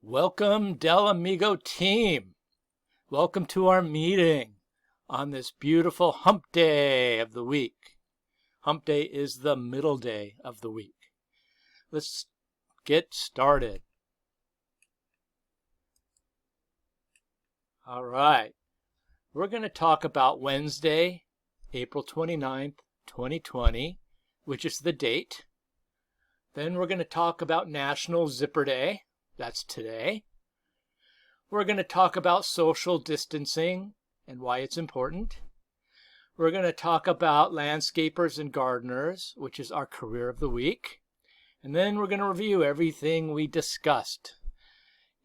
Welcome, Del Amigo team. Welcome to our meeting on this beautiful hump day of the week. Hump day is the middle day of the week. Let's get started. All right. We're going to talk about Wednesday, April 29th, 2020, which is the date. Then we're going to talk about National Zipper Day. That's today. We're going to talk about social distancing and why it's important. We're going to talk about landscapers and gardeners, which is our career of the week. And then we're going to review everything we discussed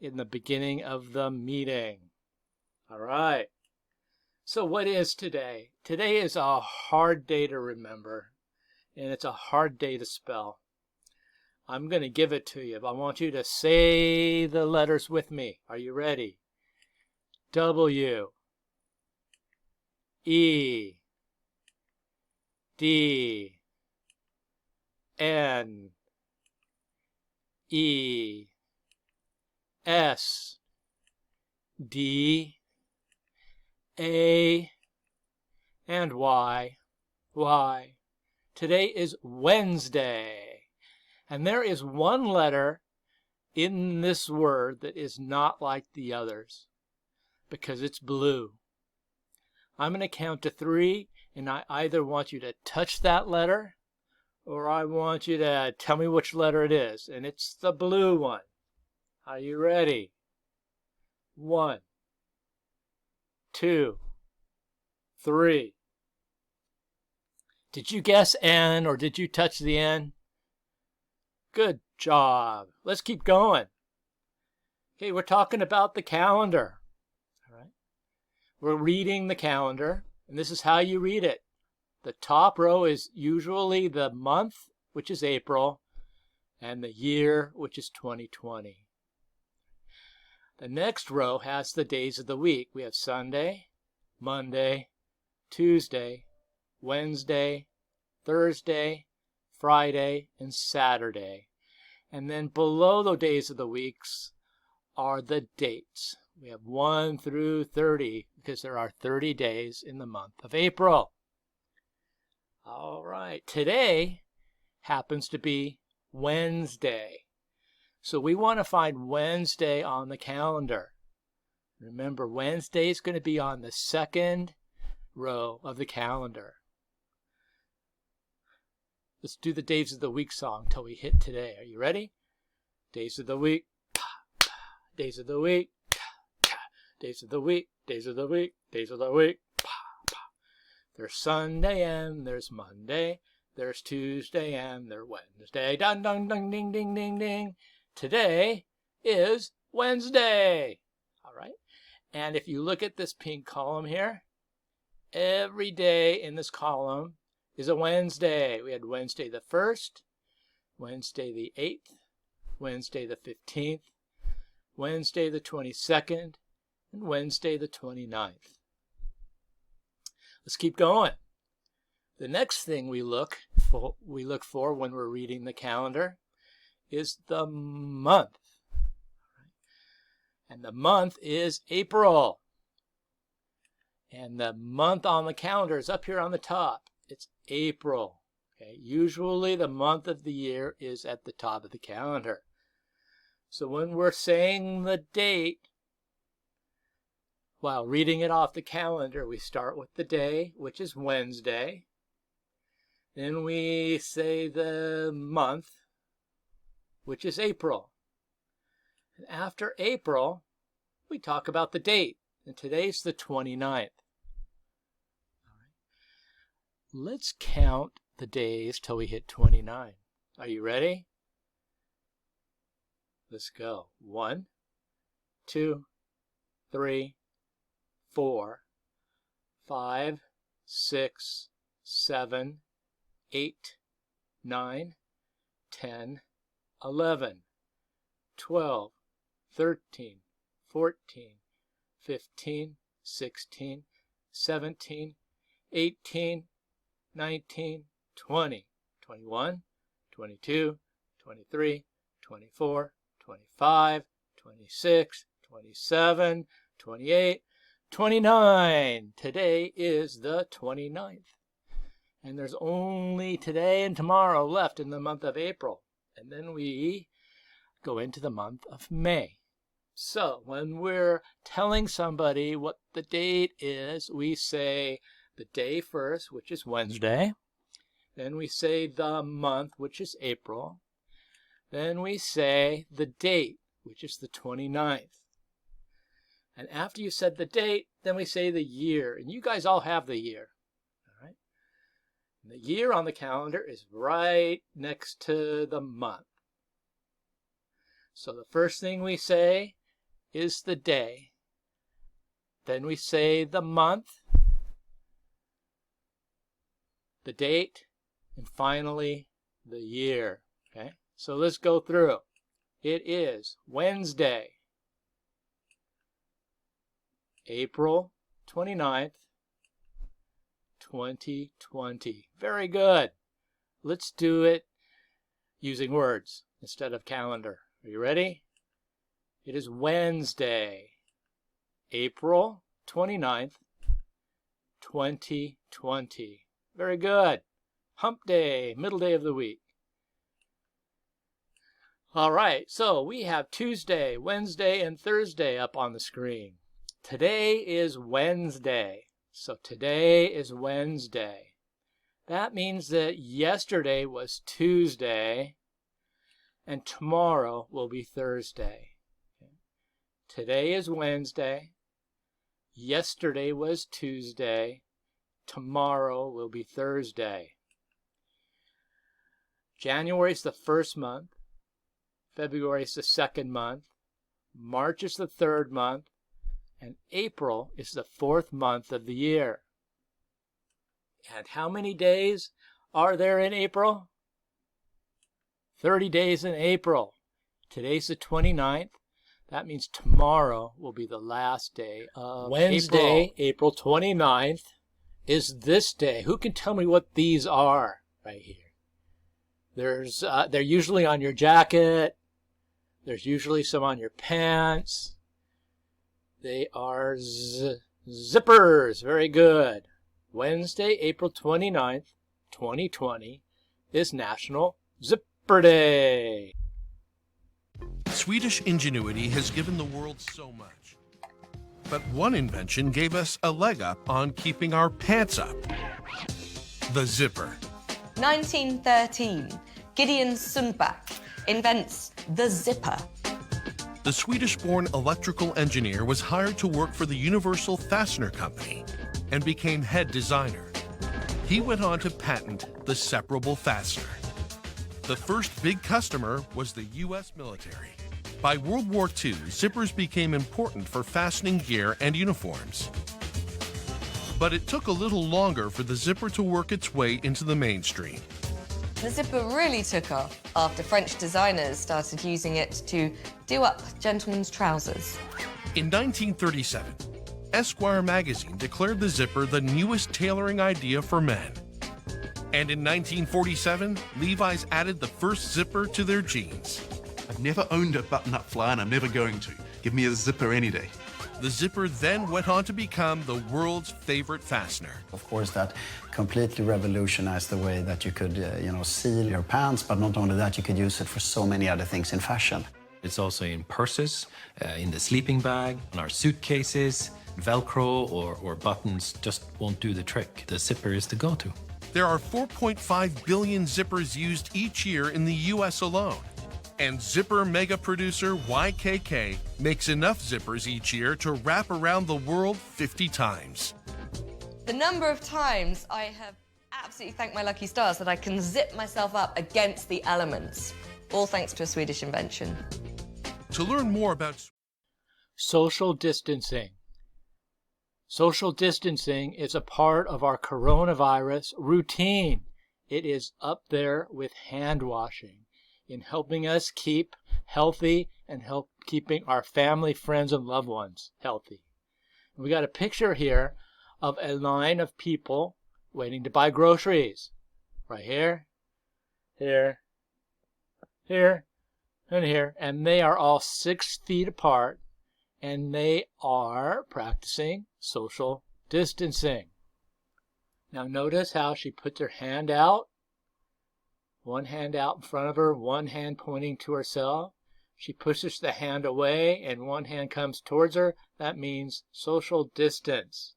in the beginning of the meeting. All right. So what is today? Today is a hard day to remember, and it's a hard day to spell. I'm going to give it to you, but I want you to say the letters with me. Are you ready? W, E, D, N, E, S, D, A, and Y. Y. Today is Wednesday. And there is one letter in this word that is not like the others because it's blue. I'm going to count to 3, and I either want you to touch that letter or I want you to tell me which letter it is. And it's the blue one. Are you ready? 1, 2, 3. Did you guess N or did you touch the N? Good job. Let's keep going. Okay, we're talking about the calendar. All right. We're reading the calendar, and this is how you read it. The top row is usually the month, which is April, and the year, which is 2020. The next row has the days of the week. We have Sunday, Monday, Tuesday, Wednesday, Thursday, Friday, and Saturday. And then below the days of the weeks are the dates. We have 1 through 30 because there are 30 days in the month of April. All right, today happens to be Wednesday. So we want to find Wednesday on the calendar. Remember, Wednesday is going to be on the second row of the calendar. Let's do the Days of the Week song till we hit today. Are you ready? Days of the week. Days of the week. Days of the week. Days of the week. Days of the week. There's Sunday and there's Monday. There's Tuesday and there's Wednesday. Dun dun dun ding ding ding ding. Today is Wednesday. All right. And if you look at this pink column here, every day in this column is a Wednesday. We had Wednesday the 1st, Wednesday the 8th, Wednesday the 15th, Wednesday the 22nd, and Wednesday the 29th. Let's keep going. The next thing we look for when we're reading the calendar is the month. And the month is April. And the month on the calendar is up here on the top. It's April. Okay. Usually the month of the year is at the top of the calendar. So when we're saying the date, while reading it off the calendar, we start with the day, which is Wednesday. Then we say the month, which is April. And after April, we talk about the date. And today's the 29th. Let's count the days till we hit 29. Are you ready? Let's go. 1, 2, 3, 4, 5, 6, 7, 8, 9, 10, 11, 12, 13, 14, 15, 16, 17, 18, 19, 20, 21, 22, 23, 24, 25, 26, 27, 28, 29. Today is the 29th. And there's only today and tomorrow left in the month of April. And then we go into the month of May. So when we're telling somebody what the date is, we say the day first, which is Wednesday. Then we say the month, which is April. Then we say the date, which is the 29th. And after you said the date, then we say the year. And you guys all have the year. All right? And the year on the calendar is right next to the month. So the first thing we say is the day. Then we say the month, the date, and finally the year. Okay? So let's go through. It is Wednesday, April 29th, 2020. Very good. Let's do it using words instead of calendar. Are you ready? It is Wednesday, April 29th, 2020. Very good. Hump day, middle day of the week. All right, so we have Tuesday, Wednesday, and Thursday up on the screen. Today is Wednesday. So today is Wednesday. That means that yesterday was Tuesday, and tomorrow will be Thursday. Okay. Today is Wednesday. Yesterday was Tuesday. Tomorrow will be Thursday. January is the first month. February is the second month. March is the third month. And April is the fourth month of the year. And how many days are there in April? 30 days in April. Today's the 29th. That means tomorrow will be the last day of Wednesday, April 29th, is this day. Who can tell me what these are right here? They're usually on your jacket. There's usually some on your pants. They are zippers. Very good. Wednesday, April 29th, 2020 is National Zipper Day. Swedish ingenuity has given the world so much. But one invention gave us a leg up on keeping our pants up. The zipper. 1913, Gideon Sundback invents the zipper. The Swedish-born electrical engineer was hired to work for the Universal Fastener Company and became head designer. He went on to patent the separable fastener. The first big customer was the U.S. military. By World War II, zippers became important for fastening gear and uniforms. But it took a little longer for the zipper to work its way into the mainstream. The zipper really took off after French designers started using it to do up gentlemen's trousers. In 1937, Esquire magazine declared the zipper the newest tailoring idea for men. And in 1947, Levi's added the first zipper to their jeans. I've never owned a button-up fly and I'm never going to. Give me a zipper any day. The zipper then went on to become the world's favorite fastener. Of course, that completely revolutionized the way that you could, seal your pants, but not only that, you could use it for so many other things in fashion. It's also in purses, in the sleeping bag, in our suitcases. Velcro or buttons just won't do the trick. The zipper is the go-to. There are 4.5 billion zippers used each year in the U.S. alone. And zipper mega producer YKK makes enough zippers each year to wrap around the world 50 times. The number of times I have absolutely thanked my lucky stars that I can zip myself up against the elements, all thanks to a Swedish invention. To learn more about social distancing. Social distancing is a part of our coronavirus routine. It is up there with hand washing in helping us keep healthy and help keeping our family, friends, and loved ones healthy. And we got a picture here of a line of people waiting to buy groceries. Right here, here, here, and here, and they are all 6 feet apart, and they are practicing social distancing. Now notice how she puts her hand out, one hand out in front of her, one hand pointing to herself. She pushes the hand away and one hand comes towards her. That means social distance.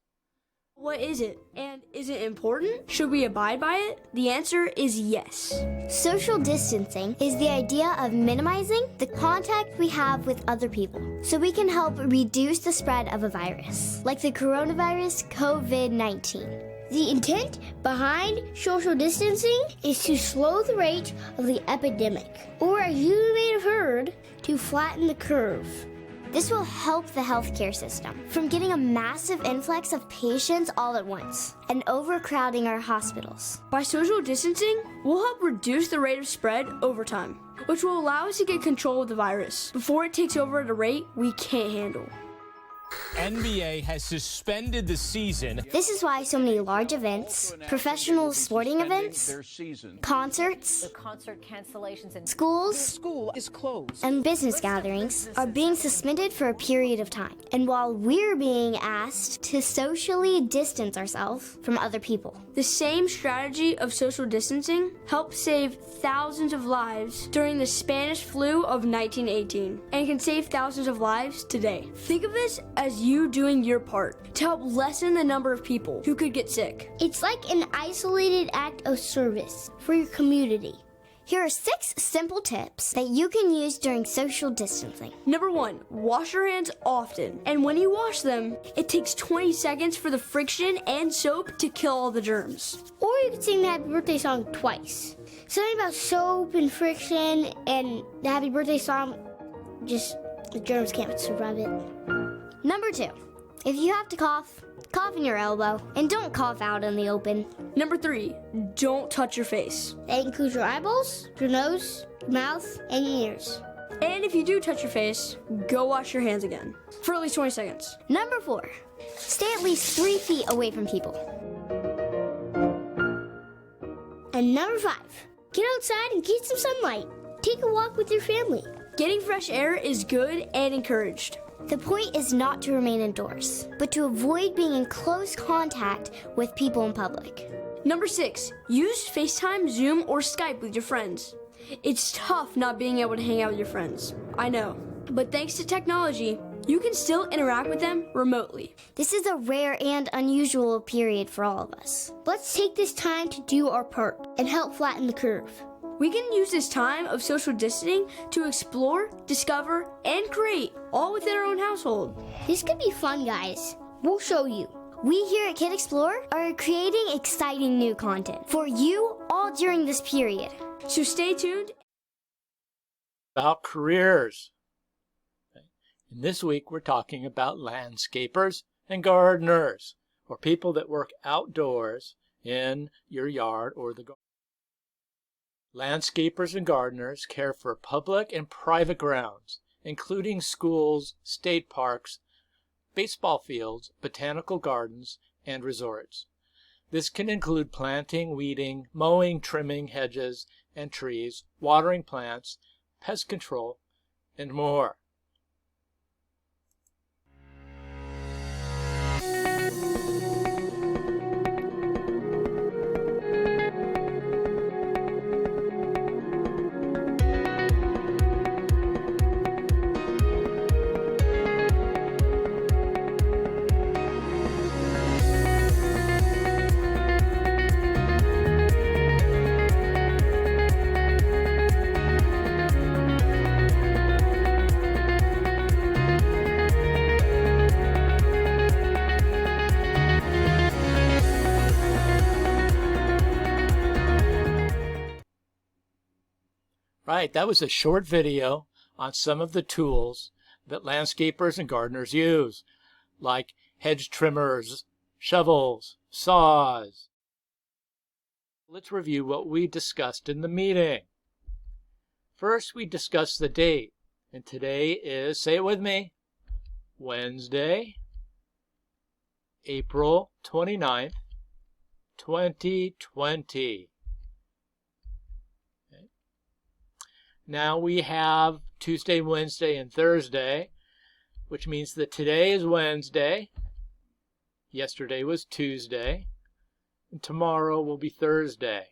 What is it? And is it important? Should we abide by it? The answer is yes. Social distancing is the idea of minimizing the contact we have with other people so we can help reduce the spread of a virus, like the coronavirus COVID-19. The intent behind social distancing is to slow the rate of the epidemic, or as you may have heard, to flatten the curve. This will help the healthcare system from getting a massive influx of patients all at once and overcrowding our hospitals. By social distancing, we'll help reduce the rate of spread over time, which will allow us to get control of the virus before it takes over at a rate we can't handle. NBA has suspended the season. This is why so many large events, professional sporting events, concerts, concert cancellations and schools, school is closed. and business gatherings are being suspended for a period of time. And while we're being asked to socially distance ourselves from other people. The same strategy of social distancing helped save thousands of lives during the Spanish flu of 1918 and can save thousands of lives today. Think of this as you doing your part to help lessen the number of people who could get sick. It's like an isolated act of service for your community. Here are 6 simple tips that you can use during social distancing. Number 1, wash your hands often. And when you wash them, it takes 20 seconds for the friction and soap to kill all the germs. Or you could sing the happy birthday song twice. Something about soap and friction and the happy birthday song, just the germs can't survive it. Number 2, if you have to cough, cough in your elbow and don't cough out in the open. Number 3, don't touch your face. That includes your eyeballs, your nose, your mouth, and your ears. And if you do touch your face, go wash your hands again for at least 20 seconds. Number 4, stay at least 3 feet away from people. And number 5, get outside and get some sunlight. Take a walk with your family. Getting fresh air is good and encouraged. The point is not to remain indoors, but to avoid being in close contact with people in public. Number 6, use FaceTime, Zoom, or Skype with your friends. It's tough not being able to hang out with your friends, I know. But thanks to technology, you can still interact with them remotely. This is a rare and unusual period for all of us. Let's take this time to do our part and help flatten the curve. We can use this time of social distancing to explore, discover, and create, all within our own household. This could be fun, guys. We'll show you. We here at Kid Explore are creating exciting new content for you all during this period. So stay tuned. About careers. And this week we're talking about landscapers and gardeners, or people that work outdoors in your yard or the garden. Landscapers and gardeners care for public and private grounds, including schools, state parks, baseball fields, botanical gardens, and resorts. This can include planting, weeding, mowing, trimming hedges and trees, watering plants, pest control, and more. Right, that was a short video on some of the tools that landscapers and gardeners use, like hedge trimmers, shovels, saws. Let's review what we discussed in the meeting. First, we discussed the date, and today is, say it with me, Wednesday, April 29th, 2020. Now we have Tuesday, Wednesday, and Thursday, which means that today is Wednesday, yesterday was Tuesday, and tomorrow will be Thursday.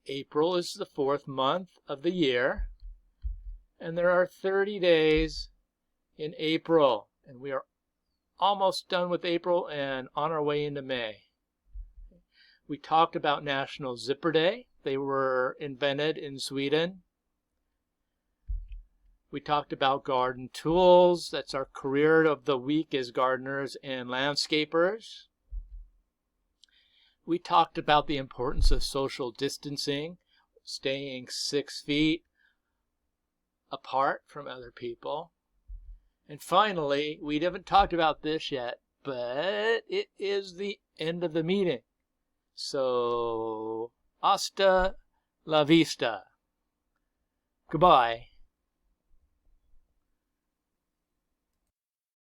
April is the 4th month of the year, and there are 30 days in April, and we are almost done with April and on our way into May. We talked about National Zipper Day. They were invented in Sweden. We talked about garden tools. That's our career of the week as gardeners and landscapers. We talked about the importance of social distancing, staying 6 feet apart from other people. And finally, we haven't talked about this yet, but it is the end of the meeting. So, hasta la vista. Goodbye.